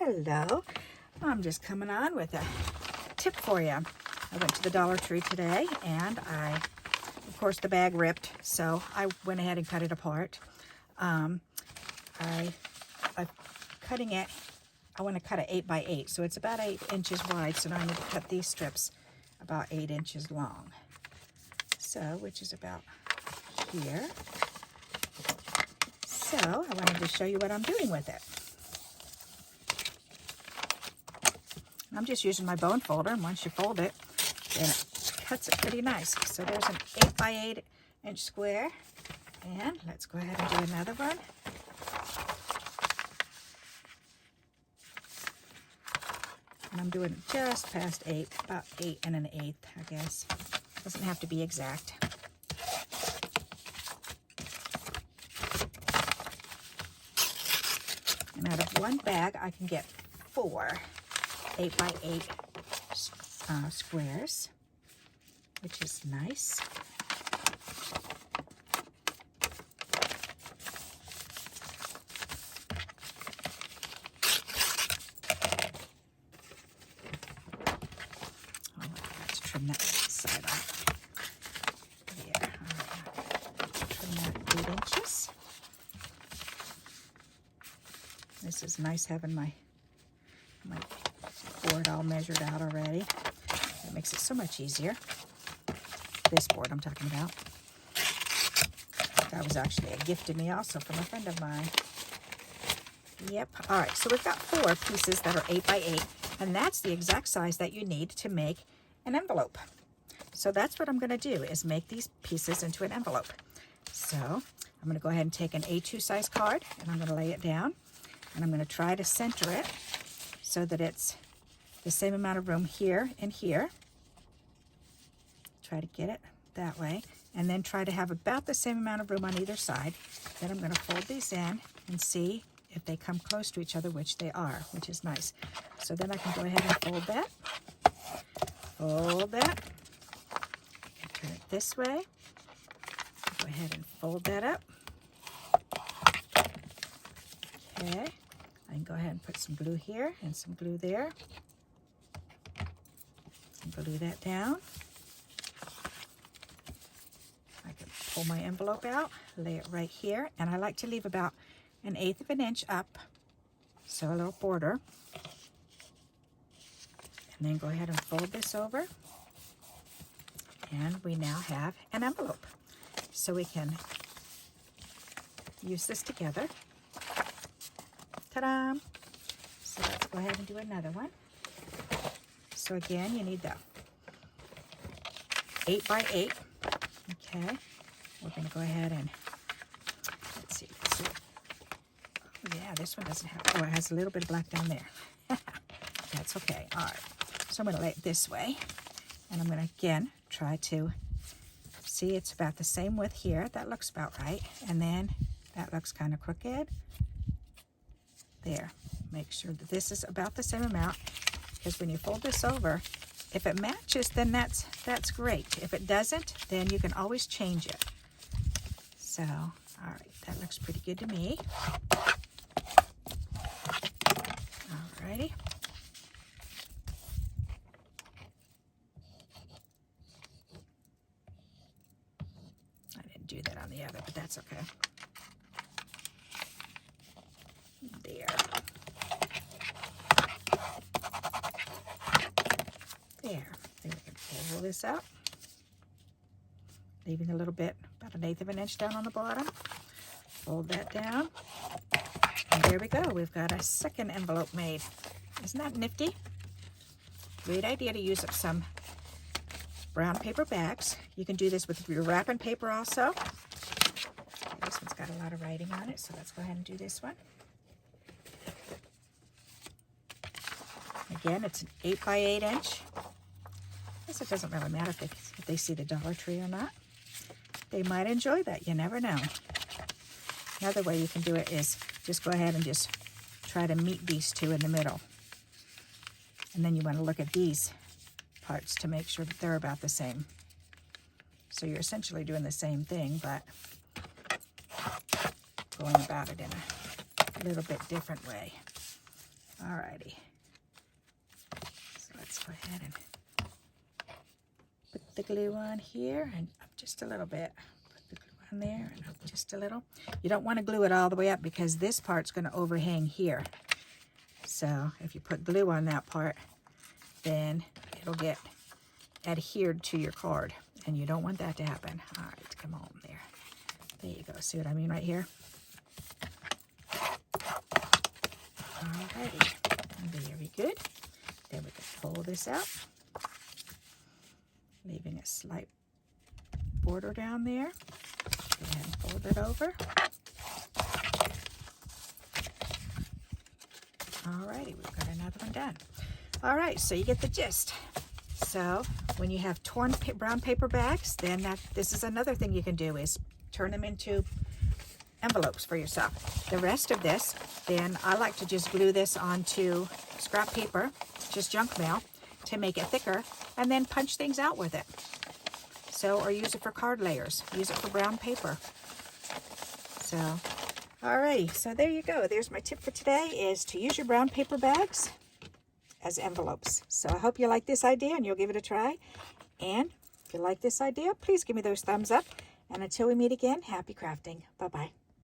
Hello, I'm just coming on with a tip for you. I went to the Dollar Tree today and of course the bag ripped, so I went ahead and cut it apart. I'm cutting it, I want to cut it 8 by 8, so it's about 8 inches wide, so now I need to cut these strips about 8 inches long. So, which is about here. So, I wanted to show you what I'm doing with it. I'm just using my bone folder, and once you fold it, then it cuts it pretty nice. So there's an 8 by 8 inch square, and let's go ahead and do another one. And I'm doing just past 8, about 8 and an 1/8, I guess. Doesn't have to be exact. And out of one bag, I can get 4 8 by 8 squares, which is nice. Oh, let's trim that side off. There. All right. Trim that 8 inches. This is nice having my board all measured out already. That makes it so much easier. This board I'm talking about. That was actually a gift to me also from a friend of mine. Yep. All right, so we've got 4 pieces that are 8 by 8, and that's the exact size that you need to make an envelope. So that's what I'm going to do, is make these pieces into an envelope. So I'm going to go ahead and take an A2 size card, and I'm going to lay it down, and I'm going to try to center it so that it's the same amount of room here and here. Try to get it that way, and then try to have about the same amount of room on either side. Then I'm going to fold these in and see if they come close to each other, which they are, which is nice. So then I can go ahead and fold that, and turn it this way. Go ahead and fold that up. Okay, I can go ahead and put some glue here and some glue there. And glue that down. I can pull my envelope out, lay it right here, and I like to leave about 1/8 of an inch up, so a little border. And then go ahead and fold this over, and we now have an envelope. So we can use this together. Ta-da! So let's go ahead and do another one. So again, you need the 8 by 8. Okay, we're going to go ahead and let's see. Oh yeah, this one doesn't have. Oh, it has a little bit of black down there. That's okay. All right. So I'm going to lay it this way, and I'm going to again try to see it's about the same width here. That looks about right, and then that looks kind of crooked. There. Make sure that this is about the same amount. Because when you fold this over, if it matches, then that's great. If it doesn't, then you can always change it. So, all right, that looks pretty good to me. Alrighty. I didn't do that on the other, but that's okay. There. There. Then we can pull this out, leaving a little bit, about 1/8 of an inch down on the bottom. Fold that down, and there we go. We've got a second envelope made. Isn't that nifty? Great idea to use up some brown paper bags. You can do this with your wrapping paper also. Okay, this one's got a lot of writing on it, so let's go ahead and do this one. Again, it's an 8 by 8 inch. I guess it doesn't really matter if they see the Dollar Tree or not. They might enjoy that. You never know. Another way you can do it is just go ahead and just try to meet these two in the middle. And then you want to look at these parts to make sure that they're about the same. So you're essentially doing the same thing, but going about it in a little bit different way. Alrighty. So let's go ahead and put the glue on here and up just a little bit. Put the glue on there and up just a little. You don't want to glue it all the way up because this part's going to overhang here. So if you put glue on that part, then it'll get adhered to your card, and you don't want that to happen. All right, come on there. There you go. See what I mean right here? Alrighty, very good. Then we can pull this out, leaving a slight border down there. Go ahead and fold it over. Alrighty, we've got another one done. All right, so you get the gist. So when you have torn brown paper bags, then this is another thing you can do is turn them into envelopes for yourself. The rest of this, then I like to just glue this onto scrap paper, just junk mail, to make it thicker, and then punch things out with it. So, or use it for card layers, use it for brown paper. So, alrighty, so there you go. There's my tip for today, is to use your brown paper bags as envelopes. So I hope you like this idea and you'll give it a try. And if you like this idea, please give me those thumbs up. And until we meet again, happy crafting. Bye-bye.